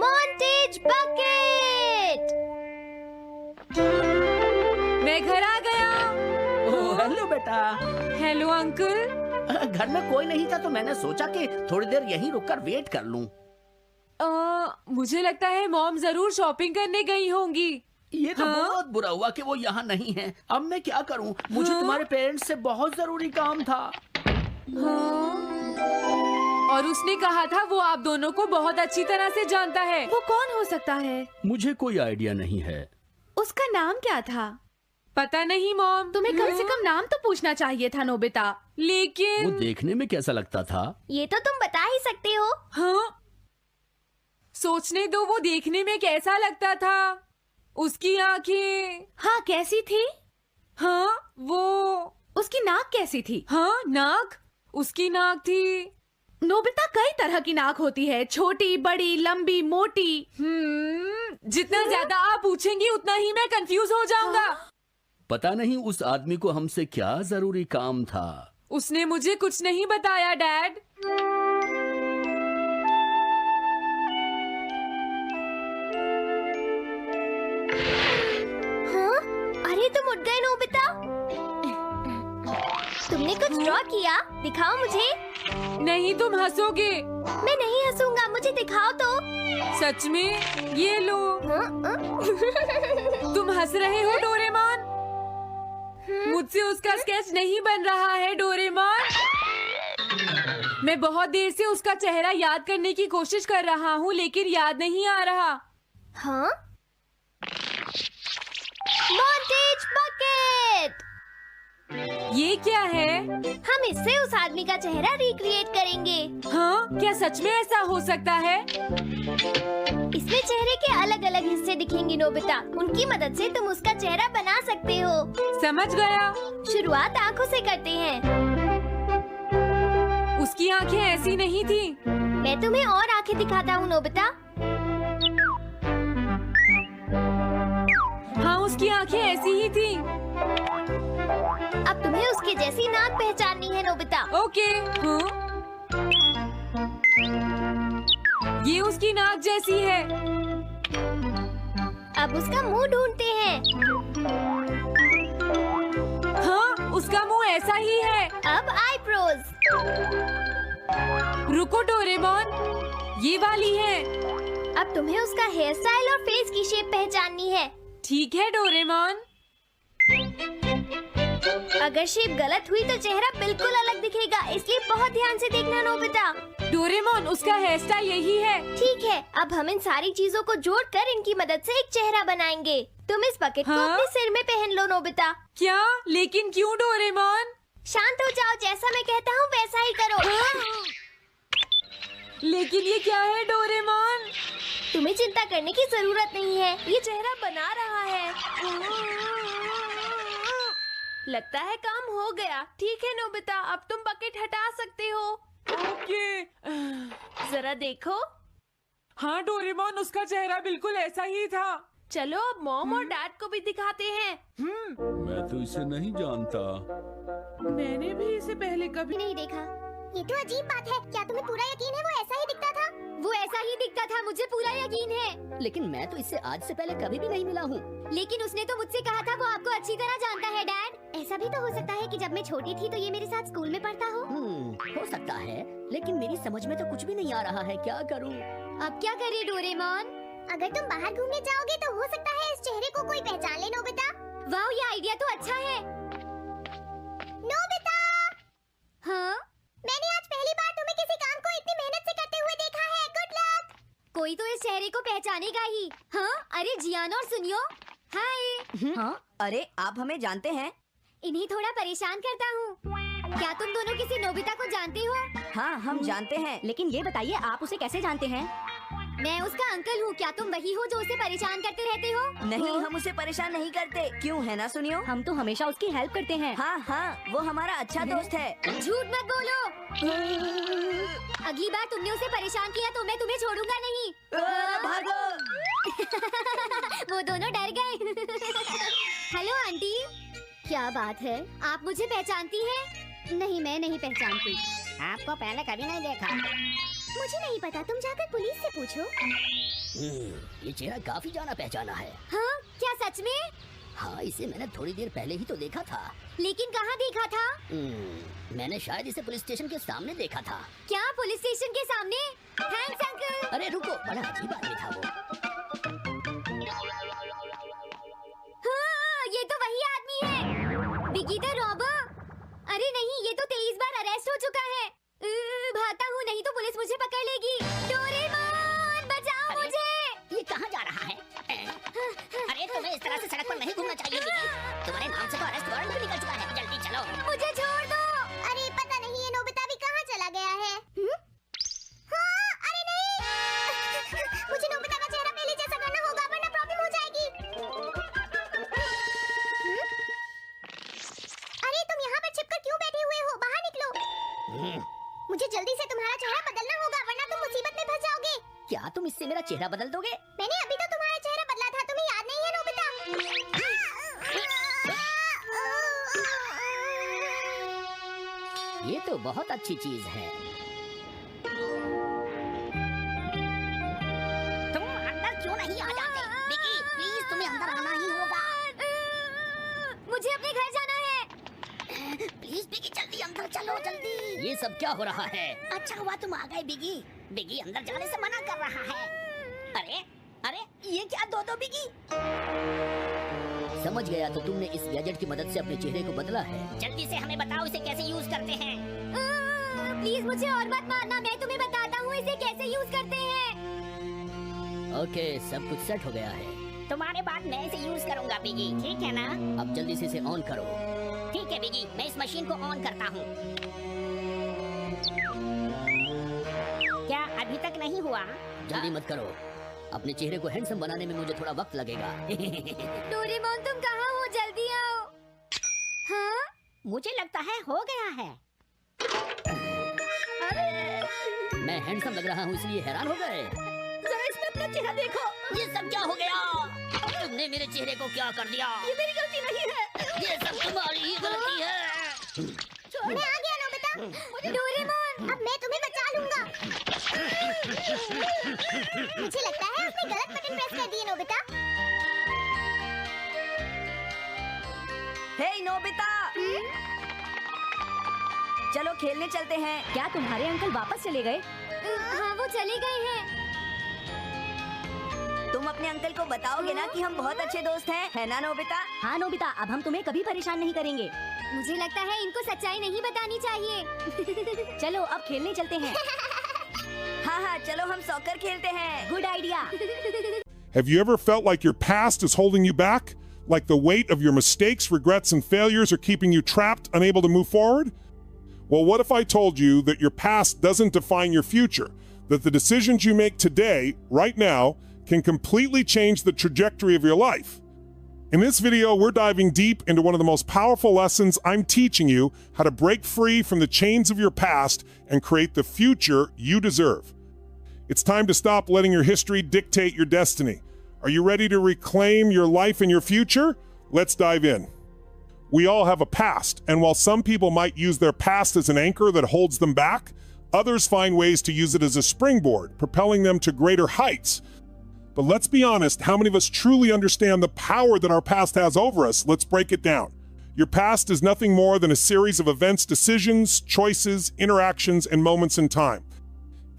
Montage bucket. मैं घर आ गया। ओह, हेलो बेटा। Hello uncle. घर में कोई नहीं था तो मैंने सोचा कि थोड़ी देर यहीं रुककर वेट कर लूं। मुझे लगता है मॉम जरूर शॉपिंग करने गई होंगी। ये तो बहुत बुरा हुआ कि वो यहाँ नहीं है। अब मैं क्या करूं? मुझे तुम्हारे पेरेंट्स से बहुत जरूरी काम था। और उसने कहा था वो आप दोनों को बहुत अच्छी तरह से जानता है। वो कौन हो सकता है? मुझे कोई आइडिया नहीं है। उसका नाम क्या था? पता नहीं मॉम। तुम्हें कम से कम नाम तो पूछना चाहिए था नोबिता। वो लेकिन देखने में कैसा लगता था? ये तो तुम बता ही सकते हो। हाँ, सोचने दो वो देखने में कैसा लगता था। उसकी आंखें। हाँ, कैसी थी? हाँ, वो। उसकी नाक कैसी थी? हाँ, नाक। उसकी नाक थी। नोबिता, कई तरह की नाक होती है, छोटी, बड़ी, लंबी, मोटी। जितना ज्यादा आप पूछेंगी उतना ही मैं कंफ्यूज हो जाऊंगा। पता नहीं उस आदमी को हमसे क्या जरूरी काम था। उसने मुझे कुछ नहीं बताया डैड। हाँ? अरे तुम उठ गए नोबिता। तुमने कुछ ड्रॉ किया? दिखाओ मुझे। नहीं, तुम हंसोगे। मैं नहीं हंसूंगा, मुझे दिखाओ तो। सच में? ये लो। तुम हंस रहे हो डोरेमोन? मुझसे उसका स्केच नहीं बन रहा है डोरेमोन। मैं बहुत देर से उसका चेहरा याद करने की कोशिश कर रहा हूँ लेकिन याद नहीं आ रहा। हाँ? Montage bucket. ये क्या है? हम इससे उस आदमी का चेहरा रिक्रिएट करेंगे। हाँ, क्या सच में ऐसा हो सकता है? इसमें चेहरे के अलग अलग हिस्से दिखेंगे नोबिता। उनकी मदद से तुम उसका चेहरा बना सकते हो। समझ गया। शुरुआत आँखों से करते हैं। उसकी आंखें ऐसी नहीं थी। मैं तुम्हें और आँखें दिखाता हूँ नोबिता। हाँ, उसकी आंखें ऐसी ही थी। अब तुम्हें उसके जैसी नाक पहचाननी है नोबिता। ओके। हाँ? ये उसकी नाक जैसी है। अब उसका मुंह ढूंढते हैं। हाँ, उसका मुंह ऐसा ही है। अब आईब्रोज। रुको डोरेमोन, ये वाली है। अब तुम्हें उसका हेयर स्टाइल और फेस की शेप पहचाननी है। ठीक है डोरेमोन। अगर शेप गलत हुई तो चेहरा बिल्कुल अलग दिखेगा, इसलिए बहुत ध्यान से देखना नोबिता। डोरेमोन, उसका हेयर स्टाइल यही है। ठीक है, अब हम इन सारी चीजों को जोड़कर इनकी मदद से एक चेहरा बनाएंगे। तुम इस बकेट को अपने सिर में पहन लो नोबिता। क्या? लेकिन क्यों डोरेमोन? शांत हो जाओ, जैसा मैं कहता हूँ वैसा ही करो। लेकिन ये क्या है डोरेमोन? तुम्हें चिंता करने की जरूरत नहीं है, ये चेहरा बना रहा है। लगता है काम हो गया। ठीक है नोबिता, अब तुम बकेट हटा सकते हो। ओके। जरा देखो। हाँ डोरेमोन, उसका चेहरा बिल्कुल ऐसा ही था। चलो अब मॉम और डैड को भी दिखाते हैं। मैं तो इसे नहीं जानता। मैंने भी इसे पहले कभी नहीं देखा। ये तो अजीब बात है। क्या तुम्हें पूरा यकीन है वो ऐसा ही दिखता था? वो ऐसा ही दिखता था, मुझे पूरा यकीन है। लेकिन मैं तो इससे आज से पहले कभी भी नहीं मिला हूँ। लेकिन उसने तो मुझसे कहा था वो आपको अच्छी तरह जानता है डैड। ऐसा भी तो हो सकता है कि जब मैं छोटी थी तो ये मेरे साथ स्कूल में पढ़ता हो। हो सकता है, लेकिन मेरी समझ में तो कुछ भी नहीं आ रहा है। क्या करूँ? अब क्या करे डोरेमोन? अगर तुम बाहर घूमने जाओगे तो हो सकता है इस चेहरे को कोई पहचान ले नोबिता। वाह, ये आइडिया तो अच्छा है। नोबिता! हाँ? मैंने आज पहली बार तुम्हें किसी काम को इतनी मेहनत से करते हुए देखा है। Good luck! कोई तो इस चेहरे को पहचानेगा ही। हाँ? अरे जियान और सुनियो। हाय। हाँ? अरे आप हमें जानते हैं? इन्हें थोड़ा परेशान करता हूँ। क्या तुम दोनों किसी नोबिता को जानते हो? हाँ, हम जानते हैं, लेकिन ये बताइए आप उसे कैसे जानते हैं? मैं उसका अंकल हूँ। क्या तुम वही हो जो उसे परेशान करते रहते हो? नहीं, हम उसे परेशान नहीं करते। क्यों, है ना सुनियो? हम तो हमेशा उसकी हेल्प करते हैं। हाँ हाँ, वो हमारा अच्छा दोस्त है। झूठ मत बोलो। अगली बार तुमने उसे परेशान किया तो मैं तुम्हें छोड़ूंगा नहीं। भागो! वो दोनों डर गए। Hello aunty. क्या बात है, आप मुझे पहचानती हैं? नहीं, मैं नहीं पहचानती। आपको पहले कभी नहीं देखा। मुझे नहीं पता, तुम जाकर पुलिस से पूछो। ये चेहरा काफी जाना पहचाना है। हाँ, क्या सच में? हाँ, इसे मैंने थोड़ी देर पहले ही तो देखा था। लेकिन कहाँ देखा था? मैंने शायद इसे पुलिस स्टेशन के सामने देखा था। क्या पुलिस स्टेशन के सामने? Thanks uncle. अरे रुको, बड़ा अजीब आदमी था वो। हाँ, ये तो वही आदमी है। बिगी द रॉबर। अरे नहीं, ये तो 23 बार अरेस्ट हो चुका है। भागता हूँ, नहीं तो पुलिस मुझे पकड़ लेगी। डोरेमोन, बचाओ मुझे। ये कहाँ जा रहा है? अरे तुम्हें इस तरह से सड़क पर नहीं घूमना चाहिए बिगी। तुम्हारे नाम से तो अरेस्ट वारंट भी निकल चुका है। जल्दी चलो। मुझे छोड़ दो। अरे पता नहीं ये नोबिता भी कहाँ चला गया है। हाँ, अरे नहीं। मुझे नोबिता का चेहरा पहले जैसा करना होगा वरना प्रॉब्लम हो जाएगी। अरे तुम यहाँ पर छिपकर क्यों बैठे हुए हो? बाहर निकलो। मुझे जल्दी से तुम्हारा चेहरा बदलना होगा वरना तुम मुसीबत में फंस जाओगे। क्या तुम इससे मेरा चेहरा बदल दोगे? मैंने अभी तो तुम्हारा चेहरा बदला था, तुम्हें याद नहीं है नोबिता? ये तो बहुत अच्छी चीज है। तुम अंदर क्यों नहीं आ जाते? बिगी, प्लीज तुम्हें अंदर आना ही होगा। मुझे अपने घर जाना है। प्लीज बिगी, जल्दी अंदर चलो, जल्दी। ये सब क्या हो रहा है? अच्छा हुआ तुम आ गए बिगी। बिगी अंदर जाने से मना कर रहा है। अरे अरे, ये क्या दो बिगी? समझ गया, तो तुमने इस गैजेट की मदद से अपने चेहरे को बदला है। जल्दी से हमें बताओ इसे कैसे यूज करते हैं। प्लीज मुझे और मत मारना, मैं तुम्हें बताता हूँ इसे कैसे यूज करते हैं। ओके, सब कुछ सेट हो गया है। तुम्हारे बाद मैं इसे यूज करूंगा बिगी, ठीक है ना? अब जल्दी से इसे ऑन करो। ठीक है बिगी, मैं इस मशीन को ऑन करता हूँ। क्या अभी तक नहीं हुआ? जल्दी मत करो, अपने चेहरे को हैंडसम बनाने में मुझे थोड़ा वक्त लगेगा। डोरेमोन, तुम कहाँ हो? जल्दी आओ। हाँ? मुझे लगता है हो गया है। मैं हैंडसम लग रहा हूँ इसलिए हैरान हो गए। जरा इसमें अपना चेहरा देखो। ये सब क्या हो गया? तुमने मेरे चेहरे को क्या कर दिया? ये मेरी गलती नहीं है। ये सब तुम्हारी ही गलती है। मैं आ गया नोबिता। डोरेमोन, अब मैं तुम्हें बचा लूंगा। मुझे लगता है आपने गलत बटन प्रेस कर दिए नोबिता। हे नोबिता, चलो खेलने चलते हैं। क्या तुम्हारे अंकल वापस चले गए? हाँ, वो चले गए हैं। तुम अपने अंकल को बताओगे ना कि हम बहुत अच्छे दोस्त हैं, है ना नोबिता? हाँ नोबिता, अब हम तुम्हें कभी परेशान नहीं करेंगे। मुझे लगता है इनको सच्चाई नहीं बतानी चाहिए। चलो अब खेलने चलते हैं। हाँ हाँ, चलो हम सॉकर खेलते हैं। Good idea. Have you ever felt like your past is holding you back? Like the weight of your mistakes, regrets, and failures are keeping you trapped, unable to move forward? Well, what if I told you that your past doesn't define your future? That the decisions you make today, right now, can completely change the trajectory of your life? In this video, we're diving deep into one of the most powerful lessons I'm teaching you, how to break free from the chains of your past and create the future you deserve. It's time to stop letting your history dictate your destiny. Are you ready to reclaim your life and your future? Let's dive in. We all have a past, and while some people might use their past as an anchor that holds them back, others find ways to use it as a springboard, propelling them to greater heights. But let's be honest, how many of us truly understand the power that our past has over us? Let's break it down. Your past is nothing more than a series of events, decisions, choices, interactions, and moments in time.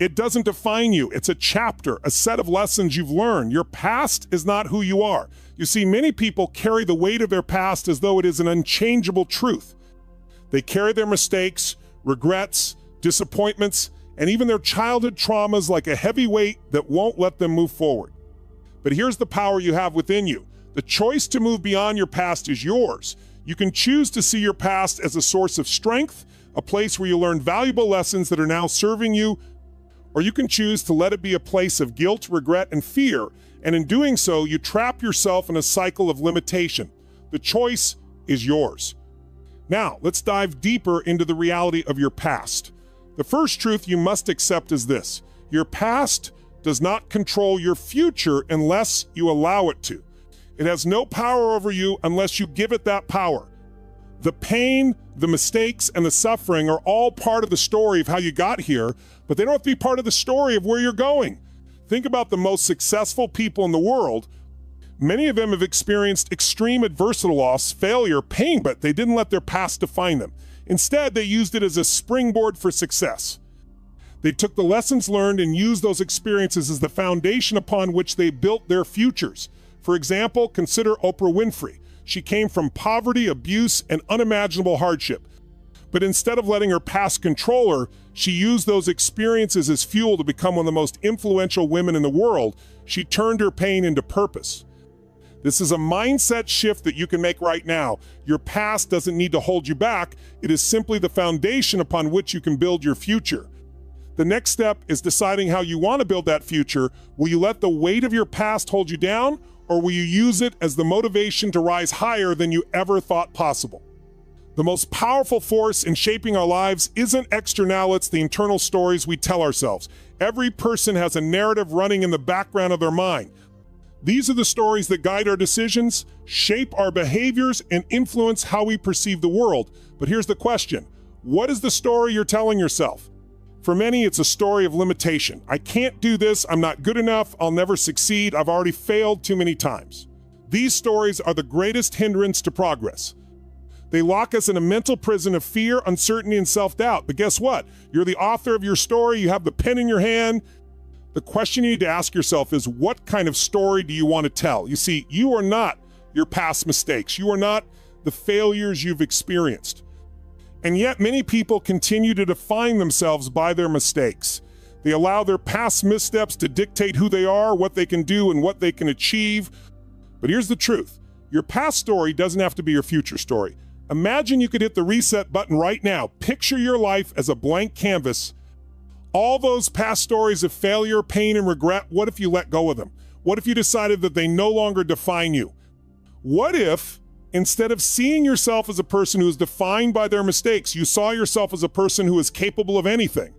It doesn't define you. It's a chapter, a set of lessons you've learned. Your past is not who you are. You see, many people carry the weight of their past as though it is an unchangeable truth. They carry their mistakes, regrets, disappointments, and even their childhood traumas like a heavy weight that won't let them move forward. But here's the power you have within you. The choice to move beyond your past is yours. You can choose to see your past as a source of strength, a place where you learn valuable lessons that are now serving you, or you can choose to let it be a place of guilt, regret, and fear, and in doing so, you trap yourself in a cycle of limitation. The choice is yours. Now, let's dive deeper into the reality of your past. The first truth you must accept is this: your past does not control your future unless you allow it to. It has no power over you unless you give it that power. The pain, the mistakes, and the suffering are all part of the story of how you got here, but they don't have to be part of the story of where you're going. Think about the most successful people in the world. Many of them have experienced extreme adversity loss, failure, pain, but they didn't let their past define them. Instead, they used it as a springboard for success. They took the lessons learned and used those experiences as the foundation upon which they built their futures. For example, consider Oprah Winfrey. She came from poverty, abuse, and unimaginable hardship. But instead of letting her past control her, she used those experiences as fuel to become one of the most influential women in the world. She turned her pain into purpose. This is a mindset shift that you can make right now. Your past doesn't need to hold you back. It is simply the foundation upon which you can build your future. The next step is deciding how you want to build that future. Will you let the weight of your past hold you down, or will you use it as the motivation to rise higher than you ever thought possible? The most powerful force in shaping our lives isn't external, it's the internal stories we tell ourselves. Every person has a narrative running in the background of their mind. These are the stories that guide our decisions, shape our behaviors, and influence how we perceive the world. But here's the question: what is the story you're telling yourself? For many, it's a story of limitation. I can't do this, I'm not good enough, I'll never succeed, I've already failed too many times. These stories are the greatest hindrance to progress. They lock us in a mental prison of fear, uncertainty, and self-doubt. But guess what? You're the author of your story, you have the pen in your hand. The question you need to ask yourself is, what kind of story do you want to tell? You see, you are not your past mistakes. You are not the failures you've experienced. And yet many people continue to define themselves by their mistakes. They allow their past missteps to dictate who they are, what they can do, and what they can achieve. But here's the truth. Your past story doesn't have to be your future story. Imagine you could hit the reset button right now. Picture your life as a blank canvas. All those past stories of failure, pain, and regret, what if you let go of them? What if you decided that they no longer define you? What if, instead of seeing yourself as a person who is defined by their mistakes, you saw yourself as a person who is capable of anything?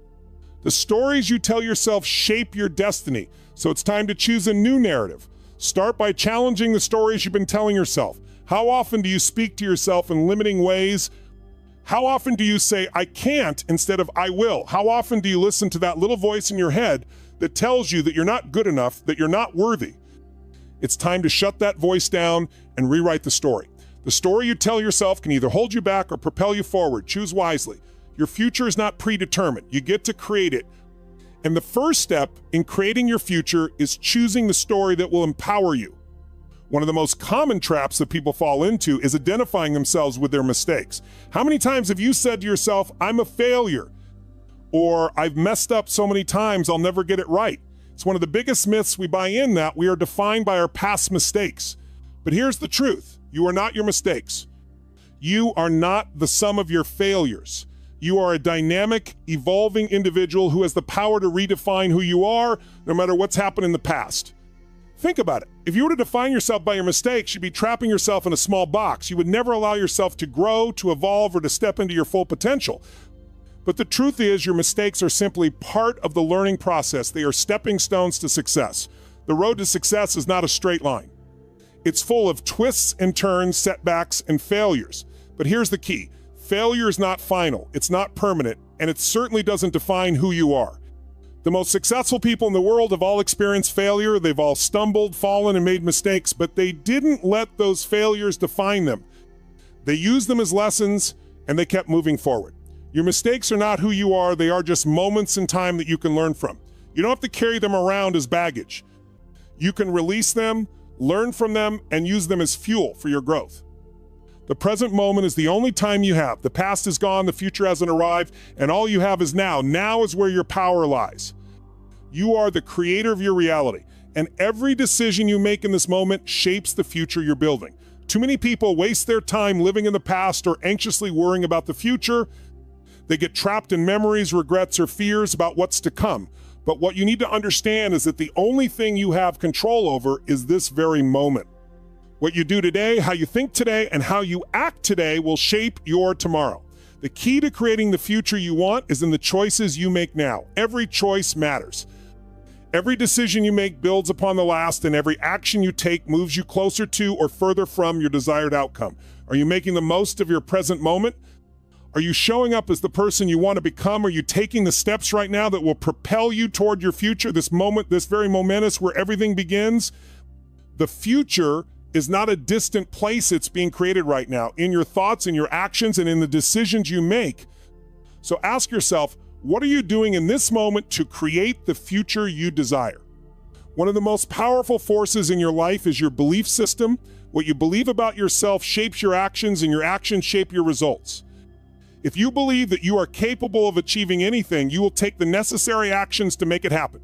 The stories you tell yourself shape your destiny, so it's time to choose a new narrative. Start by challenging the stories you've been telling yourself. How often do you speak to yourself in limiting ways? How often do you say, I can't, instead of I will? How often do you listen to that little voice in your head that tells you that you're not good enough, that you're not worthy? It's time to shut that voice down and rewrite the story. The story you tell yourself can either hold you back or propel you forward. Choose wisely. Your future is not predetermined. You get to create it. And the first step in creating your future is choosing the story that will empower you. One of the most common traps that people fall into is identifying themselves with their mistakes. How many times have you said to yourself, I'm a failure? Or I've messed up so many times, I'll never get it right. It's one of the biggest myths we buy in, that we are defined by our past mistakes. But here's the truth. You are not your mistakes. You are not the sum of your failures. You are a dynamic, evolving individual who has the power to redefine who you are, no matter what's happened in the past. Think about it. If you were to define yourself by your mistakes, you'd be trapping yourself in a small box. You would never allow yourself to grow, to evolve, or to step into your full potential. But the truth is, your mistakes are simply part of the learning process. They are stepping stones to success. The road to success is not a straight line. It's full of twists and turns, setbacks, and failures. But here's the key. Failure is not final, it's not permanent, and it certainly doesn't define who you are. The most successful people in the world have all experienced failure. They've all stumbled, fallen, and made mistakes, but they didn't let those failures define them. They used them as lessons, and they kept moving forward. Your mistakes are not who you are. They are just moments in time that you can learn from. You don't have to carry them around as baggage. You can release them, learn from them, and use them as fuel for your growth. The present moment is the only time you have. The past is gone, the future hasn't arrived, and all you have is now. Now is where your power lies. You are the creator of your reality, and every decision you make in this moment shapes the future you're building. Too many people waste their time living in the past or anxiously worrying about the future. They get trapped in memories, regrets, or fears about what's to come. But what you need to understand is that the only thing you have control over is this very moment. What you do today, how you think today, and how you act today will shape your tomorrow. The key to creating the future you want is in the choices you make now. Every choice matters. Every decision you make builds upon the last, and every action you take moves you closer to or further from your desired outcome. Are you making the most of your present moment? Are you showing up as the person you want to become? Are you taking the steps right now that will propel you toward your future, this moment, this very momentous where everything begins? The future is not a distant place. It's being created right now in your thoughts, in your actions, and in the decisions you make. So ask yourself, what are you doing in this moment to create the future you desire? One of the most powerful forces in your life is your belief system. What you believe about yourself shapes your actions, and your actions shape your results. If you believe that you are capable of achieving anything, you will take the necessary actions to make it happen.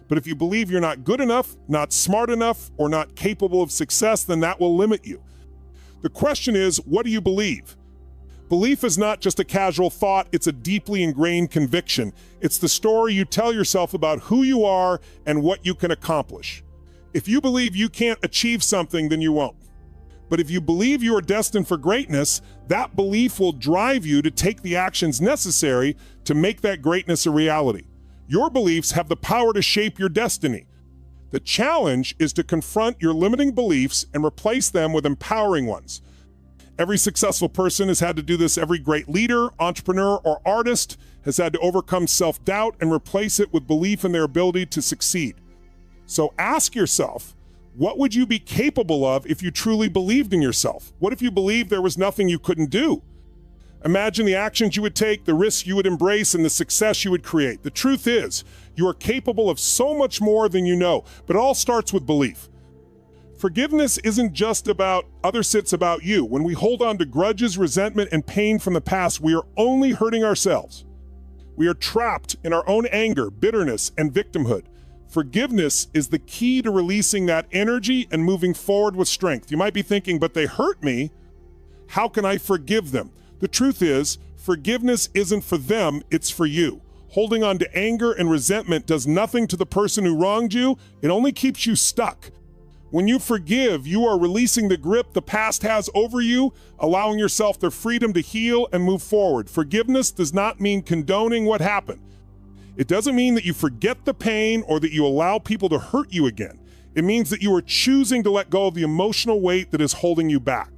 But if you believe you're not good enough, not smart enough, or not capable of success, then that will limit you. The question is, what do you believe? Belief is not just a casual thought, it's a deeply ingrained conviction. It's the story you tell yourself about who you are and what you can accomplish. If you believe you can't achieve something, then you won't. But if you believe you are destined for greatness, that belief will drive you to take the actions necessary to make that greatness a reality. Your beliefs have the power to shape your destiny. The challenge is to confront your limiting beliefs and replace them with empowering ones. Every successful person has had to do this. Every great leader, entrepreneur, or artist has had to overcome self-doubt and replace it with belief in their ability to succeed. So ask yourself, what would you be capable of if you truly believed in yourself? What if you believed there was nothing you couldn't do? Imagine the actions you would take, the risks you would embrace, and the success you would create. The truth is, you are capable of so much more than you know, but it all starts with belief. Forgiveness isn't just about others, it's about you. When we hold on to grudges, resentment, and pain from the past, we are only hurting ourselves. We are trapped in our own anger, bitterness, and victimhood. Forgiveness is the key to releasing that energy and moving forward with strength. You might be thinking, but they hurt me. How can I forgive them? The truth is, forgiveness isn't for them, it's for you. Holding on to anger and resentment does nothing to the person who wronged you. It only keeps you stuck. When you forgive, you are releasing the grip the past has over you, allowing yourself the freedom to heal and move forward. Forgiveness does not mean condoning what happened. It doesn't mean that you forget the pain or that you allow people to hurt you again. It means that you are choosing to let go of the emotional weight that is holding you back.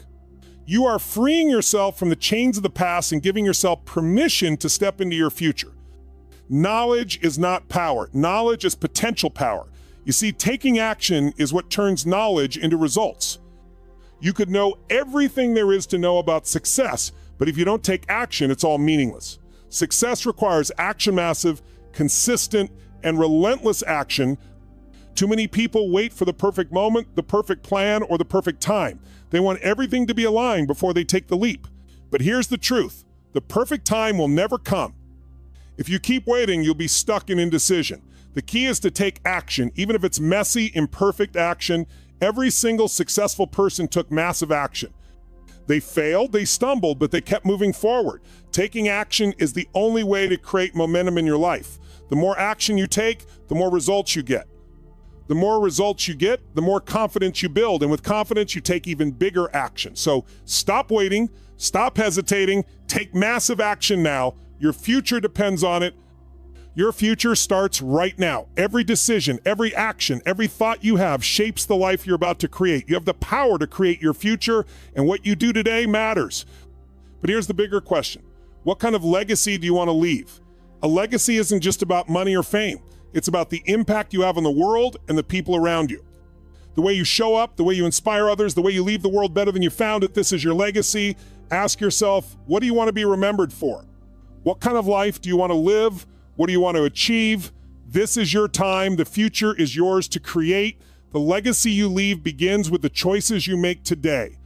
You are freeing yourself from the chains of the past and giving yourself permission to step into your future. Knowledge is not power. Knowledge is potential power. You see, taking action is what turns knowledge into results. You could know everything there is to know about success, but if you don't take action, it's all meaningless. Success requires action, massive, consistent, and relentless action. Too many people wait for the perfect moment, the perfect plan, or the perfect time. They want everything to be aligned before they take the leap. But here's the truth. The perfect time will never come. If you keep waiting, you'll be stuck in indecision. The key is to take action, even if it's messy, imperfect action. Every single successful person took massive action. They failed, they stumbled, but they kept moving forward. Taking action is the only way to create momentum in your life. The more action you take, the more results you get. The more results you get, the more confidence you build. And with confidence, you take even bigger action. So stop waiting, stop hesitating, take massive action now. Your future depends on it. Your future starts right now. Every decision, every action, every thought you have shapes the life you're about to create. You have the power to create your future, and what you do today matters. But here's the bigger question. What kind of legacy do you want to leave? A legacy isn't just about money or fame. It's about the impact you have on the world and the people around you. The way you show up, the way you inspire others, the way you leave the world better than you found it, this is your legacy. Ask yourself, what do you want to be remembered for? What kind of life do you want to live? What do you want to achieve? This is your time. The future is yours to create. The legacy you leave begins with the choices you make today.